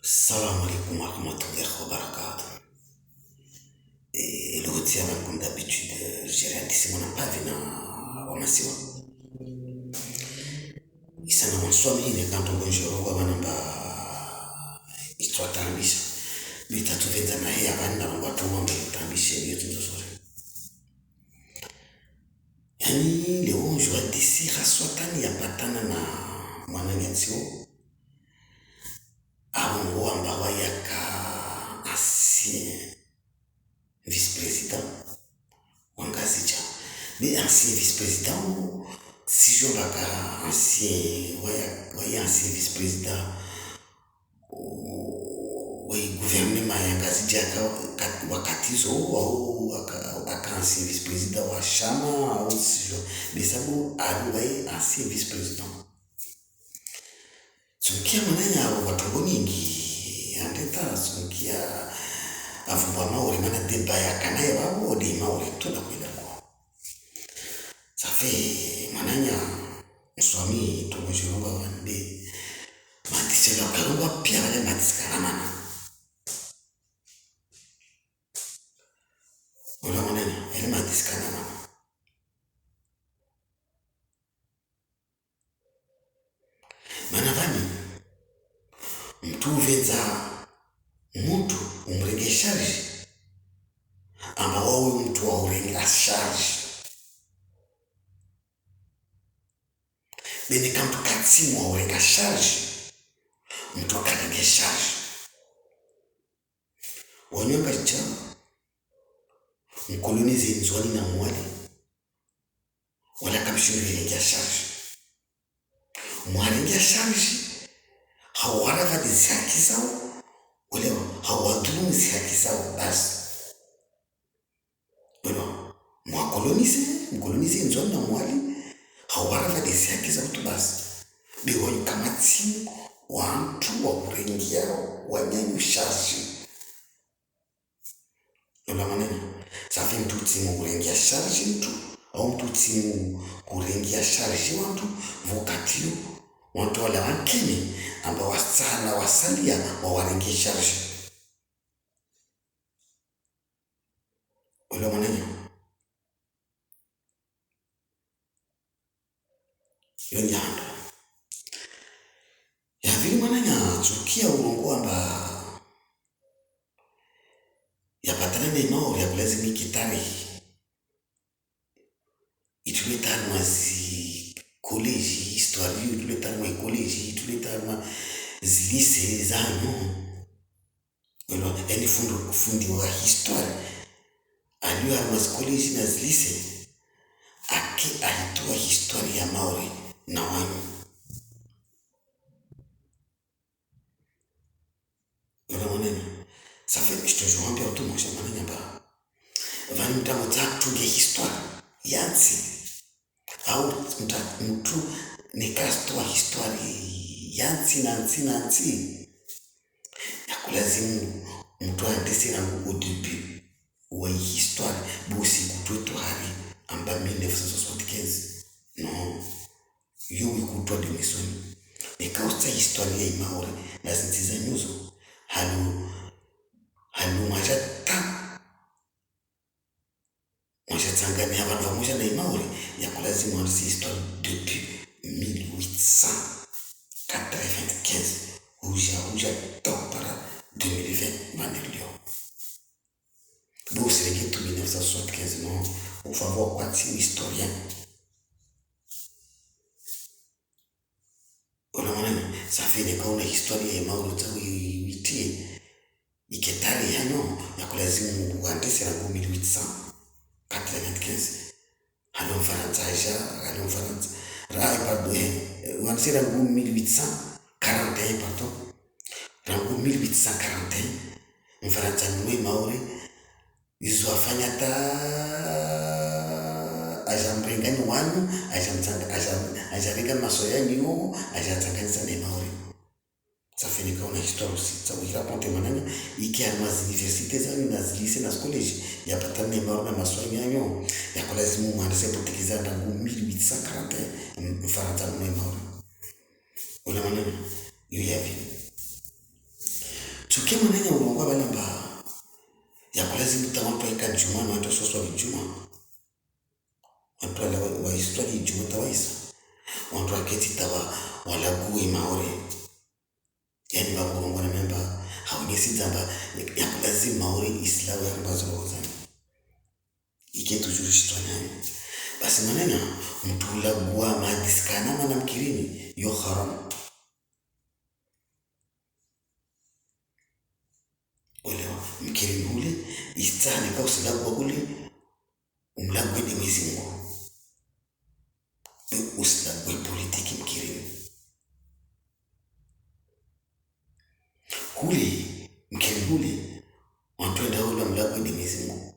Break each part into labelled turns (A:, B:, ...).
A: Salam alaikum wa rahmatullahi wa barakatuh. Et le rôti comme d'habitude, j'ai réalisé mon impact na wamasiwa. Isana mwanswami ne kanto bonjoro kwa banamba itwatambisha. Bitatuvenza na hea banda watu wambe utambisha yetu nzuri. Yani leo je vais d'ici raswatani ya patana na mwananyatsio. Aongo ambawa yaka ancien vice-président Wangazicha. Mais ancien vice-président, si je baka ancien ancien vice-président gouvernement Yangazicha wakatizo au aka ancien vice-président wa chama au si je mais ça vous alloué ancien vice-président. Sunkia mananya watu nyingi andeta sunkia avumba maure mana débat ya kanaye wao de maure tola kwenda kwa. Ça fait mananya swami to mjirunga wande matisela karumba pia wale matiskana mana. Wala mananya ele matiskana mana. Manavani mtu venza mtu umrenge charge ama wawe mtu wa urenga charge bene kampu katsimu wa urenga charge mtu akarenge charge wanyonga cha mkolonize nzwani na mwali wala kamshuri renga charge mwarenga charge hawara vadi haki zao wale hawadhulumu haki zao basi. Bueno, mkolonize nzoni na mwali hawara vadi haki zao tu basi. Biwa yukamati wantu wa kurengia wanyanyu charge. Yola maneno, safi mtu timu kurengia charge mtu au mtu timu kurengia charge wantu vokatio wantu wale wankini ambao wasana wasalia wawarengi charge. Ule maneno yonyando ya vile mananya tukia urongo amba ya patana ne maori ya kulazimi kitari ituleta mazi college histoire ituleta ma college ituleta ma zilise zano wala yani fundi wa histoire aliyo mazi college na zilise aki alitoa histoire ya maori na wanu wala maneno ça fait que je te joue un peu autour moi je mananya ba vani mtamo tunge histoire yansi au mtu nikastoa histoire yansi nansi ya kulazimu mtu andisi na au début wa histoire bosi kutoto hari amba 1975 non yo ikutoa de misoni nikausta histoire ya maori na zinziza nyuzo halu majata tangani hapa pamoja na maori ya kulazimu andisi histoire depuis 1895 uja topara 2020 manelio bosi les tout 1975 non on va voir quoi c'est historien on a ça fait des cas une histoire ya maori tawitie iketali hano ya kulazimu uandisi na 1895 halo Faransa rai pardon uandisi na 1841 pardon rangu 1841 Mfaransa mwe maori izo afanya ta ajambrengani wanu ajarenga masoya niyo ajatanganisa ne maori. Ça fait une histoire aussi. Ça vous raconte maintenant, il y a des universités, des lycées, des collèges. Il y a pas tant de morts, mais il y a des collèges qui ont été utilisés dans 1841. Faransa mwe maori. Voilà maintenant, il y a vu. tuke mwananya ulongwa balamba ya kulazimu tawampa ika juma na watu soswa juma watu wa historia juma tawaisa watu aketi tawa walague maore yani babu ngwana memba haonyesi zamba ya kulazimu maore islamu ya mbazo wazani ike tujurishitwa nayo basi manena mtu ulagua madiskana mana mkirini yo haram olewa mkirini ule istani kwa usilagua ule umlagwe ni Mwenyezi Mungu usilagwe politiki mkirini kule mkirini ule wapenda ule mlagwe ni Mwenyezi Mungu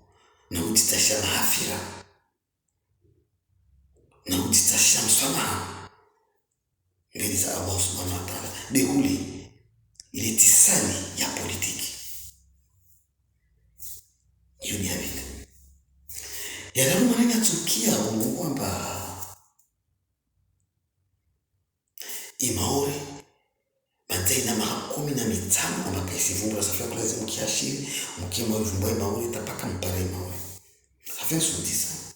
A: na ujitasha mahafira na ujitasha msamaha mbele za Allah subhanahu wa ta'ala behuli ile tisali ya politiki hiyo ni havile yalamu mananya tukia Mungu kwamba imaore mataina mahakumi na mitano ama kaisi vumbura safia kulazimu kiashiri mkima vumbua imaore tapaka mpara imaore safia sudisa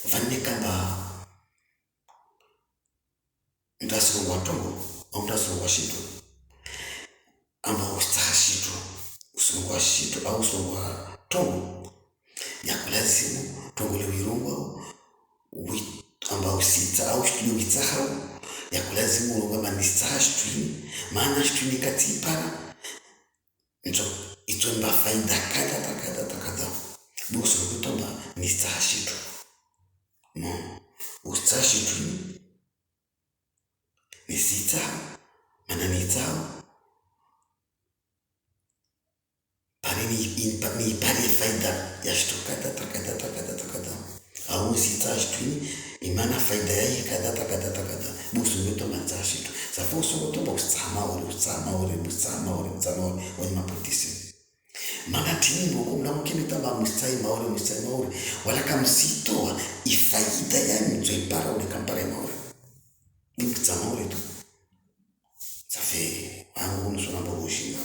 A: vanne kamba ndasiro watongo au ndasiro washitu ama ustahashitu usungu washitu au usungu wa tongo ya kulazimu tongo le wirungwa amba usita au shtuliu gitahau ya kulazimu ulunga manistaha shtuli maana shtuli katipara njo ito mba faida kada buso kutomba nistaha shitu no ustaha shtuli nisita mana nitao pare ni pare faida ya shtu kada au sita shtuli imana faida yake kada buso kutomba nitaha shitu safoso kutomba ustama ore wani mapotisi mana timbo kumla mkini tamba mustai maore wala kamsitoa ifaida ya mtu ipara ule kampare maore nikita maore tu safi angu nusuna mbogo ushinga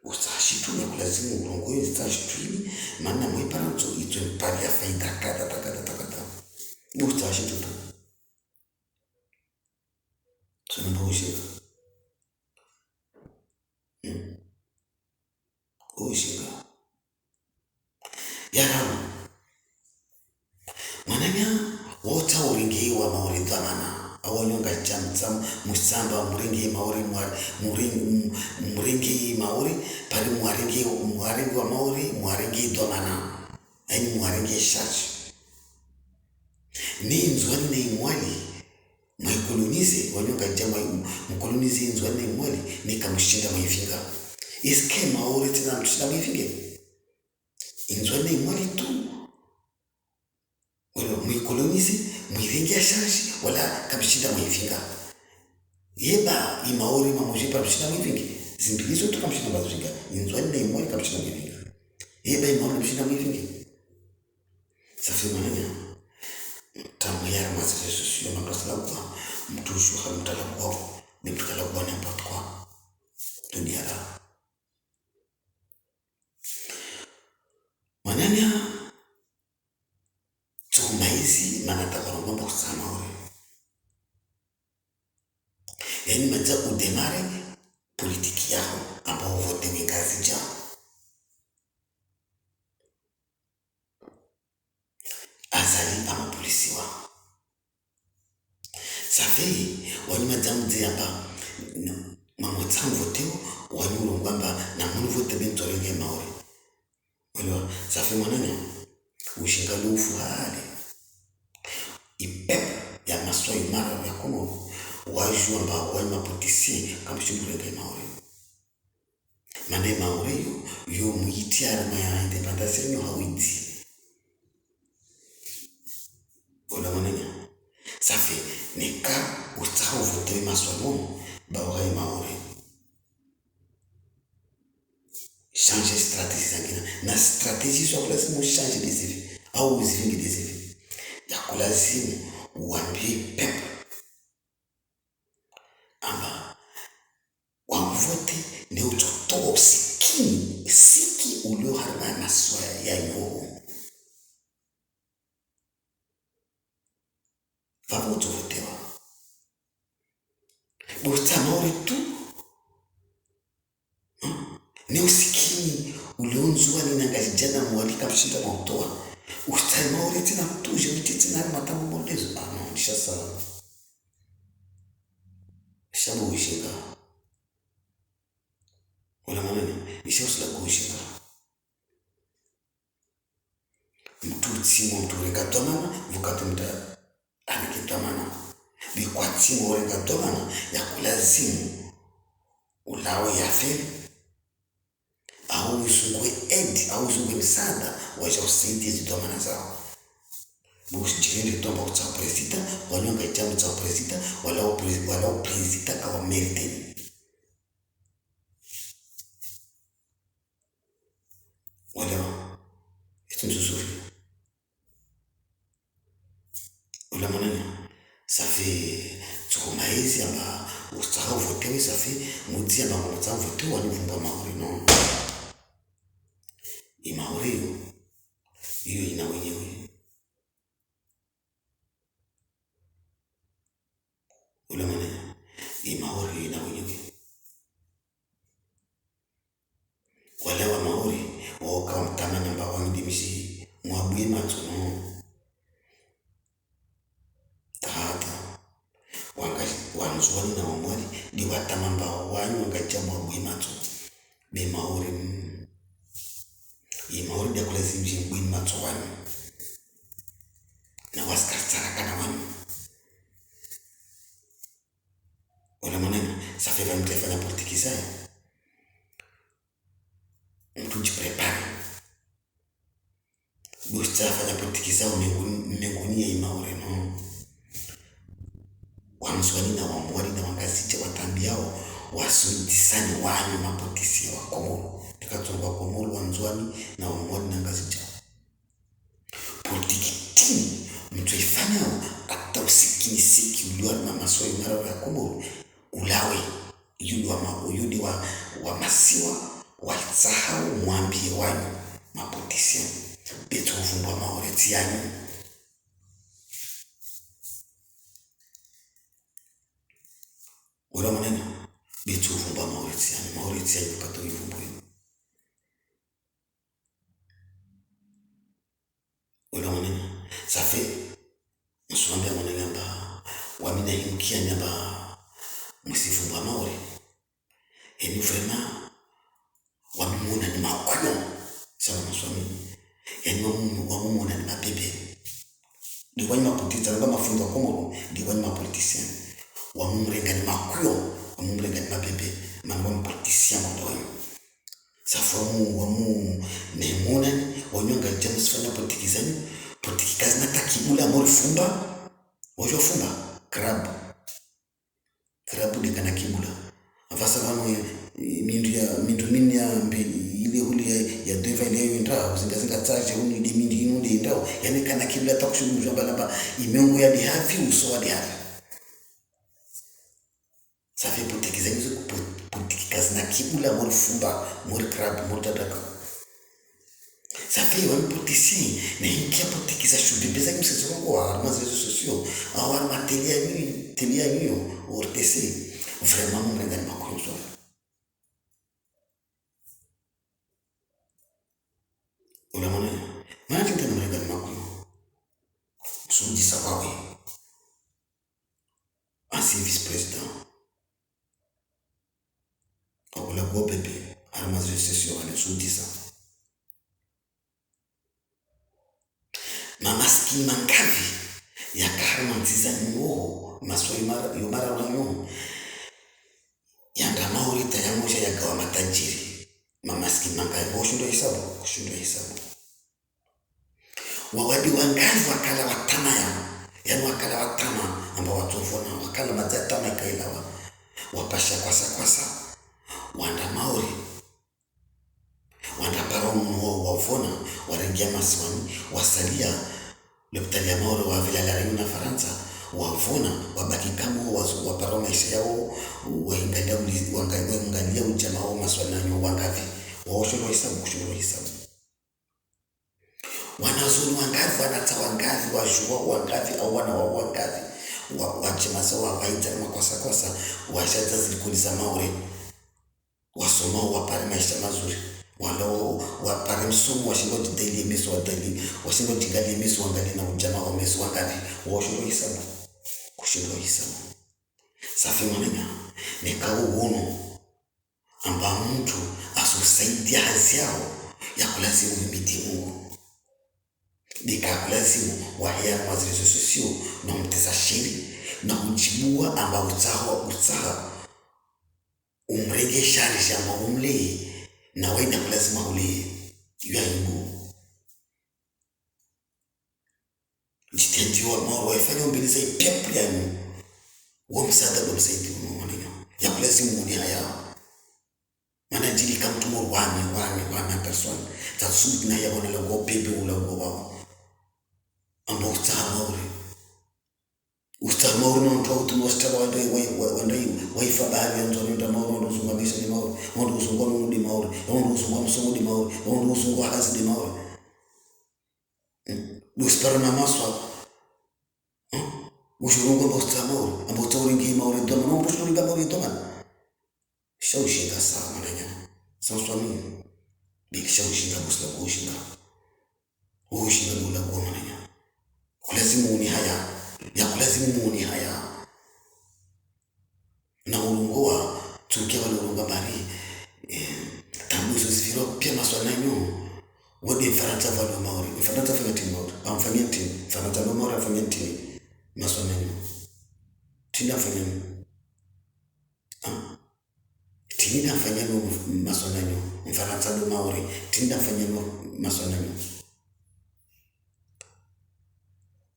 A: ustashitu ya kulazimu ulongo yu ustashitu mana mwipara mtu ito ipara ya faida kada ustashitu tu suna mbogo ushinga ushinga yaramu mwananya wota uringi wa maori dhamana awanyonga chamtsam musamba muringi maori muringi maori pali muringi wa maori muringi dhamana yani muringi shachi ni nzwani na imwali mwikolonize wanyonga jama mkolonize nzwani na imwali nikamshinda mwifinga iske maori tina mshinda mwifinga inzwani imwali tu wala mwikolonize mwivingia shashi wala kamshinda mwivinga yeba imaori mamojipa mshinda mwivingi zimbilizo tu kamshinda mwivinga inzwani na imwali kamshinda mwivinga yeba imaori mshinda mwivingi safi mananya tamuyara mazile sosio mabasala kwa mtushu hamtala kwa nimtukala kwa nempot kwa duniara mananya tuhumaizi manataka ngomba kusama ore yani maza udemare politiki yao ambao vote wengazi jao azali ama polisi wao safi wani maza mze amba mamotsamu voteo wani ulongamba na munu vote bentorenge maore walewa safi mananya ushinga lufu hali ipepe ya maswa imara ya kono waju amba wani mapotisi kamshimburenge maore mande maore yo muiti arma ya independence nyo hawiti wala mananya safi nika ustahu vote maswa mono bawa maore changer stratégie zingine na stratégie sio lazima changer des effets au uzivingi des effets ya kulazimu uambie pepe ama siki ulio harma maswaya ya yo vavo tovotewa bosta maori tu ni usikini ulionzua ni nangajana mwalika mshinda mautoa ustai maori tina tuje mititina matamu modezo no nishasa shabu ushinga wala maneno nishosla kushinga mtu rengatomana vukatumta anikitomana bikwatimu rengatomana ya kulazimu ulawe yafe au usungwe edi au usungwe msada waja usaidia zitomana zao bushijirinde tomba utsa presida wanyonga ichamu utsa presida wala presida kawa merite wala itu nzuri wala maneno ça fait tukomaizi ama ustaha votewe ça fait mudi ama mutsa votewe wanivumba maori no imaori hiyo ina wenyewe wala maneno imaori ina wenyewe wale wa maori waka mtana namba wangi misi mwabuye matuno tahata wanzuwani na wamwali di watamamba wanyu wangaja mwabuye matu be maori imaori dia kulazimji mbuye matu wanyu na waskartaraka na wanyu wala maneno safeva mtefanya politiki zayo mtu prepare bosta fanya politiki zao mengunia imaore no wamswani na wamwali na wangazije watambi yao wasudisani wanyu mapotisi ya wakomoro tikatonga komoro wamswani na wamwali na ngazije politiki tini mtu ifanya hata usikini siki uliwa na maswali mara ya komoro ulawe yudi wa masiwa wasahau mwambie wanyu mapotisi betu uvumbwa maoreti yanyu wala maneno betu uvumbwa maoreti yanyu pato uvumbwe wala maneno ça fait msuambia mwananyamba wamina hinkia nyamba msivumbwa maori eni vraiment wamimuna ni makuyo sana maswami yani wamumuna ni mabebe di wanyi mapotisa nga mafundo komoro di wanyi mapolitisien wamumrenga ni makuyo wamumrenga ni mabebe manu wamupolitisien mwandoyo safamu wamu neimuna wanyonga jamu sifanya politiki zanyu politiki kazi natakibula mori fumba wajo fumba krabu dikana kibula avasa vanu mindu minya ile huli ya deva ile yendao zingazinga tsaje huni di mindu inu di ndao yani kana kibla takushuru jamba laba imengo ya di hafi uso wa di hafi safi politiki zenyezo politiki kazi na kibula mori fumba mori krabu mori dadaka safi wani politisi na hinkia politiki za shubibeza kimsezo wangu wa harma zezo sosio awar matelia nyo ortese vraiment mrenga ni makonso wala maneno maana tinta mrenga ni makonso suji sabawi ancien vice-président wala go bebe harma zezo sosio wale suji sa mamaski mangavi ya karma nziza nuo maswai mara wanyo yanda maori tayamusha ya gawa matajiri mamaski mangavi kushundo hesabu wawadi wangavi wakala watama yani wakala watama ambao watufona wakala mazatama ikailawa wapasha kwasa wanda maori wanda paromu wavona warengia maswani wasalia lepitalia maori wa vila la Reunion na Faransa wavona wabaki kama waparoma maisha yao waangalia ujamaa wa maswali na wangavi waoshoro hisabu kushoro hisabu wanazoni wangavi wanatawangavi wajua wangavi au wana wangavi wachemaza wawaita makosa washaza zilikuliza maure wasoma wapare maisha mazuri walo wapare msumu washingo jideli miso wadeli washingo jigali miso wangali na ujama wa miso wangavi waoshoro hisabu kushoro hisabu safi mwananya nikawo uono amba mtu asusaidia hazi yao ya kulazimu mimiti Mungu nikakulazimu wahia mazirezo sosio na mteza shiri na ujibua amba utaha umregesha lijama umlee na waina kulazima ulee yuwa Mungu jitendiwa mawa waifanya umbeliza ipepu ya Mungu wamsada wamsaidi mwananya ya kulazimu uni haya mana jili kamtumo wani person tatsubi na ya wana lago pepe ulago wao amba ustaha mauri na mtu wautu wastaba wandai waifa bahari ya nzoni nda mauri wandu uzunga misa di mauri wandu uzunga nunu di mauri wandu uzunga msungu di mauri wandu uzunga hasi di mauri uspara na maswa ushurunga mba ustaha mauri amba utauri mauri doma na mbu shurunga mauri doma shaushinga saa mananya sanswa mimi bili shaushinga busla kuushinga mula kuwa mananya kulazimu uni haya ya kulazimu uni haya na ulungoa tukia wale ulunga mari tambuzo ziviro pia maswala nyo wadi mfaranta valo maori mfaranta fanya timu maori amfanyia timu mfaranta lo maori amfanyia timu maswala nyo tinda fanya tinda fanya no maswala nyo mfaranta lo maori tinda fanya no maswala nyo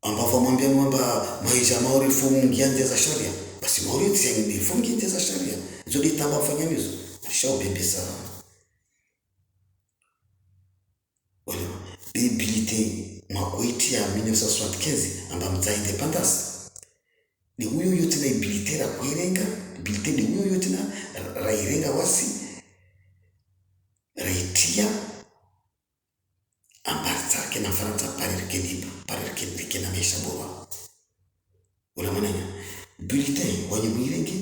A: ambavyo mwambia mwamba maisha maori fumu ngianze za sharia basi maori tsiyangi fumu ngianze za sharia zodi tamba fanya mizo shao bebesa wala bibilite makoiti ya 1975 amba mza independence ni huyo yote na ibilite la kuirenga ibilite ni huyo yote na rairenga wasi raitia ambarza kena faransa parir kena mesha boba wala mananya bulletin wanye mwirenge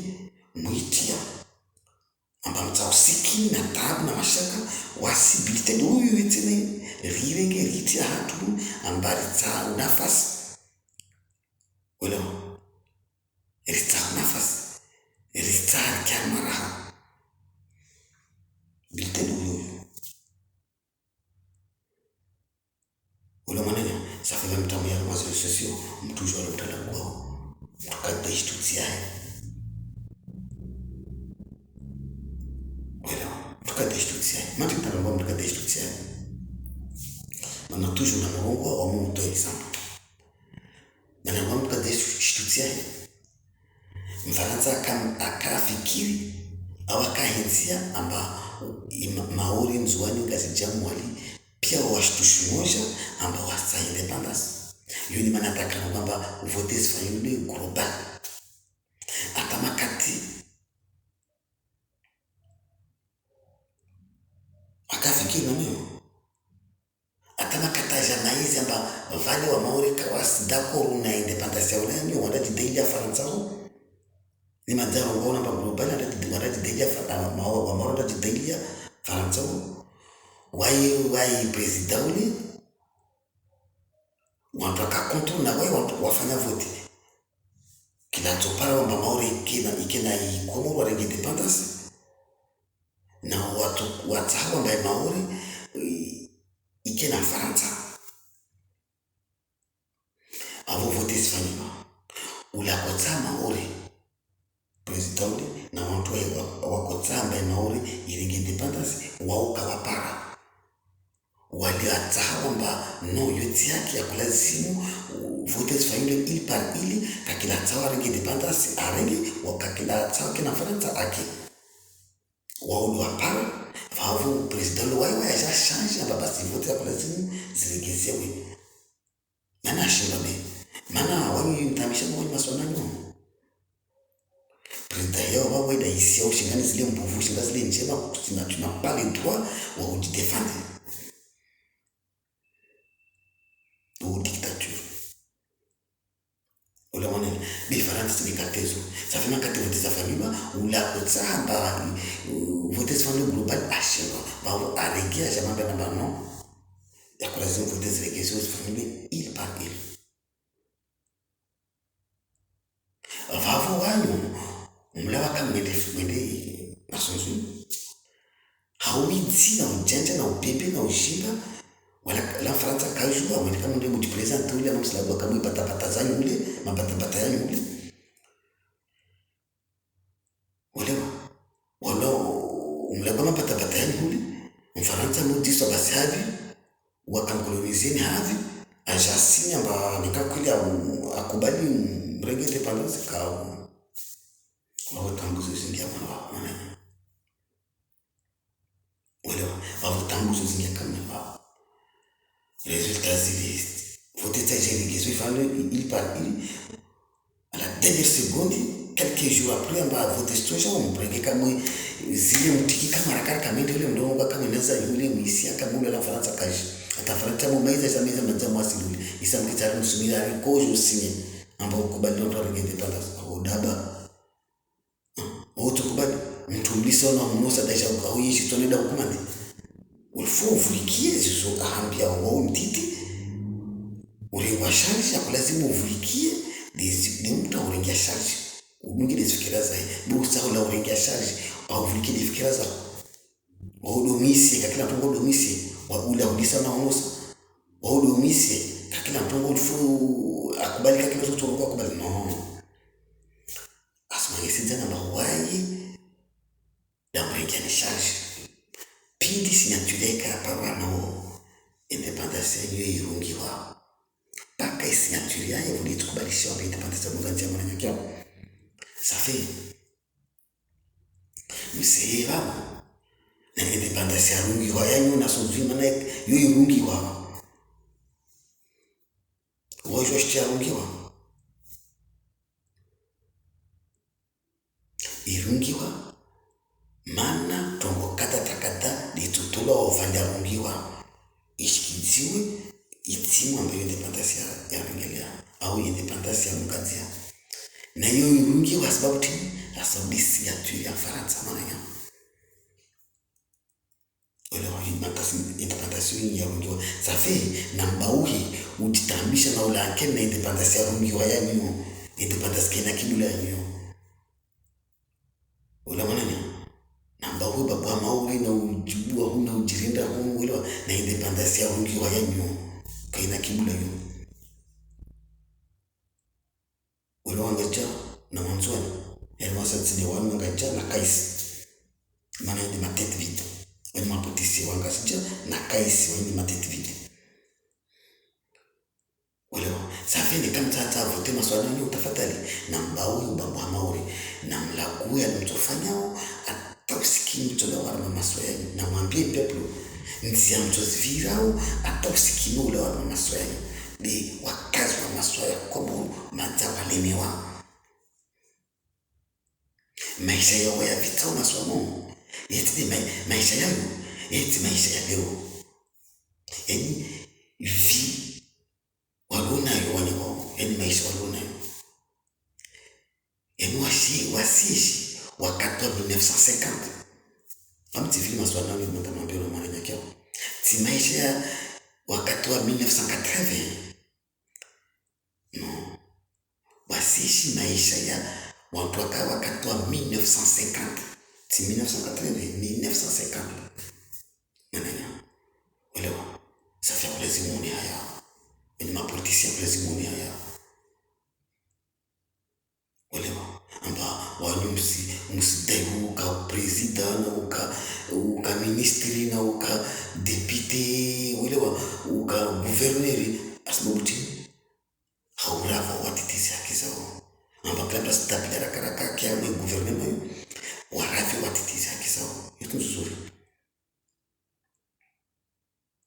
A: mwitia amba mtao siki na tabu na mashaka wasi bulletin huyu itene rirenge ritia hatu ambarza nafasi wala rita nafasi rita kamera bulletin huyu wala mananya safila mtamu ya mazuri sosio mtu jwala mtala kwao mtukada ishtuti yae wala mtukada ishtuti yae mati mtala kwa mtukada ishtuti yae mana tuju na mrongo wa mtu example mana kwa mtukada ishtuti yae mfaransa akafikiri awakahenzia amba maori nzuwani ngazi jamu wali pia washtushu moja amba wasa independence yuni manataka kwamba vote sifanywe global hata makati akafikiri na mimi hata makata jamaizi amba vale wa maori kawasi d'accord na independence ya ulani wanda jidailia faransa ho ni madhara ngona amba global wanda jidailia wa maori jidailia faransa ho wai president ule wanataka control na watu wafanya vote kila topara wa maori ikena ikomo wa independence na watu watawa mba maori ikena faransa avo vote sifanywa ula kota maori president ule na watu wakota mba maori iringi independence wauka wapara waliataomba no yote yake ya kulazimu vote sifanywe ili par ili kakila tawa rengi independence arengi wakakila tawa kina faransa ake waulu wapara vavu president waiwa ya change amba basi vote ya kulazimu zilegezewe mana shimame mana wanyi mtamisha mwenye maswana nyo president yao wao wenda isi au shingani zile mbovu shingani zile njema tunapale droit wa kujidefendre au dictature. Ola wana différence ni katezo ça fait makate vote za famille ou la kotsamba vote za famille global ashema ba aregia jamaa bana non ya kulazimu vote za regesio za famille il par il vavo wanyu mlawa kama mwende Nations Unies hauidzi na ujanja na ubebe na ushinda wala la Fransa kajua wale kama ndio mjipresent ule ama mslabu kama ipata zanyu ule mapata yanyu ule wala mlabu mapata yanyu ule Mfaransa mudiswa basi havi wakamkolonizeni havi ajasini amba nikakulia akubali mrege independence kao watanguzo zingia mwana wavutanguzo zingia kama résultat zile voter ça j'ai dit qu'il fallait il part à la dernière seconde quelques jours après on va voter situation on prend kama zile mtiki kama rakara kama ndio ndio kama inaweza yule misia kama ule la Faransa kaji atafarata mumaiza za meza mtamu asili isamkita msumira rikojo sinye ambao kubali ndio independence au daba auto kubali mtu mlisa na mnosa daisha au yishi toneda hukumani ulifo uvulikie zizo ahambia wao mtiti uliwa charge akulazimu uvulikie ni mtu ulingia charge mwingine fikira za busa ula ulingia charge au uvulikie fikira za au domisi kila mtu domisi wa ula udisa na unosa au domisi kila mtu ulifo akubali kila mtu anakuwa akubali no asma yesijana mawai da ulingia ni charge pindi sinyatuleka pabano independence yenyewe irungiwa paka isinyatulia yevu litukubalisha wa independence ya muganja mwana nyakio safi mseva na independence ya rungiwa yanyu na sozima na yu irungiwa wajo shtia rungiwa irungiwa mana tongo kata litutula ovanda rungiwa ishikiziwe itimu ambayo independence ya rungilia au independence ya mugazia na hiyo rungiwa sababu tini asaudisi ya tuyo ya Faransa mananya ole wa independence ya rungiwa safi namba uhi ujitambisha na ulanke na independence ya rungiwa ya nyo independence kena kibula ya nyo ule mananya namba huo baba mauri na ujibua huna ujirinda huo na independence ya rungi wa yanyu kaina kibula yu ule wangacha na mwanzoni ya mwasa tsini wangacha na kaisi mana ndi matete vide wani mapotisi wangacha na kaisi wani matete vide ule safi ni kama tata vote maswala nyo utafadhali namba huo baba mauri na mlaku ya mtofanyao usiki mtola wana maswaya na mwambie peplo nzia mtozvirao ata usiki ule wana maswaya ni wakazi wa maswaya kwa manza walemewa maisha yao ya vita maswamo yeti maisha yao yeti maisha ya leo yani vi walona yo wanyo yani maisha walona yo yani wasishi wakati wa 1950 amti vile maswala ni mtamwambia na mwana nyakio si maisha wakati wa 1980 no wasishi maisha ya watu wakati wa 1950 si 1980 1950 mananya elewa safi ya kulazimuni haya ni mapolitisi ya kulazimuni haya elewa amba wanyumsi msidehu uka president uka ministri na uka deputy ulewa uka gouverneur asmobuti haurava watitizi yake zao amba klamba stapila karaka kia ni gouvernement warafi watitizi yake zao yote nzuri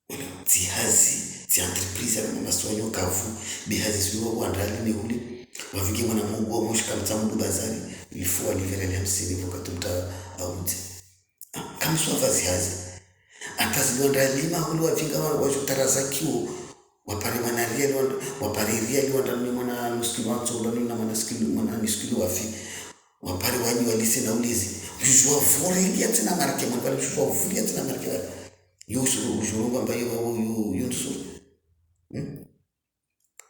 A: ulewa zihazi zi entreprise ya maswanyo kavu bihazi ziwa wandali ni uli wavingi mwana mungu wa mushika mtamundu bazari ilifua liverele hamsini vokatumta auti kama swa vazi hazi atazilonda lima hulu wavinga wajutaraza kiu wapare manaria wapariria liwanda mwana nuskilo watsola na mwana skilo mwana niskilo wafi wapare wanyi walise na ulizi jua vore ya tena marke mwana wale jua vore ya tena marke wale yusu ujuru ambaye yunsu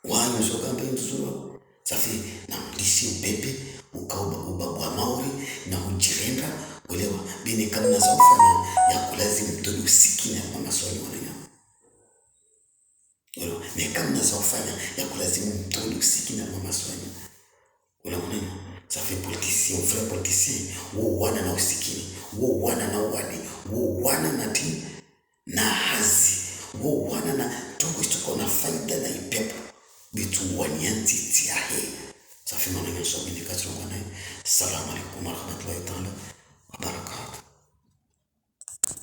A: wanyu soka ambaye yunsu safi na mlisi upepe ukauba mauri na ujirenda ulewa bine kama na zaufanya ya kulazimu mtoni usikina mama swali wananya ulewa ne kama na zaufanya ya kulazimu mtoni usikina mama swali ulewa wananya safi politisien vrai politisien wo wana na usikini wo wana na wadi wo wana na ti na hazi wo wana na tongo istoko na faida na ipepo bitu wanyanti tiahe safi mananya so bini katrongo na salamu alaikum warahmatullahi ta'ala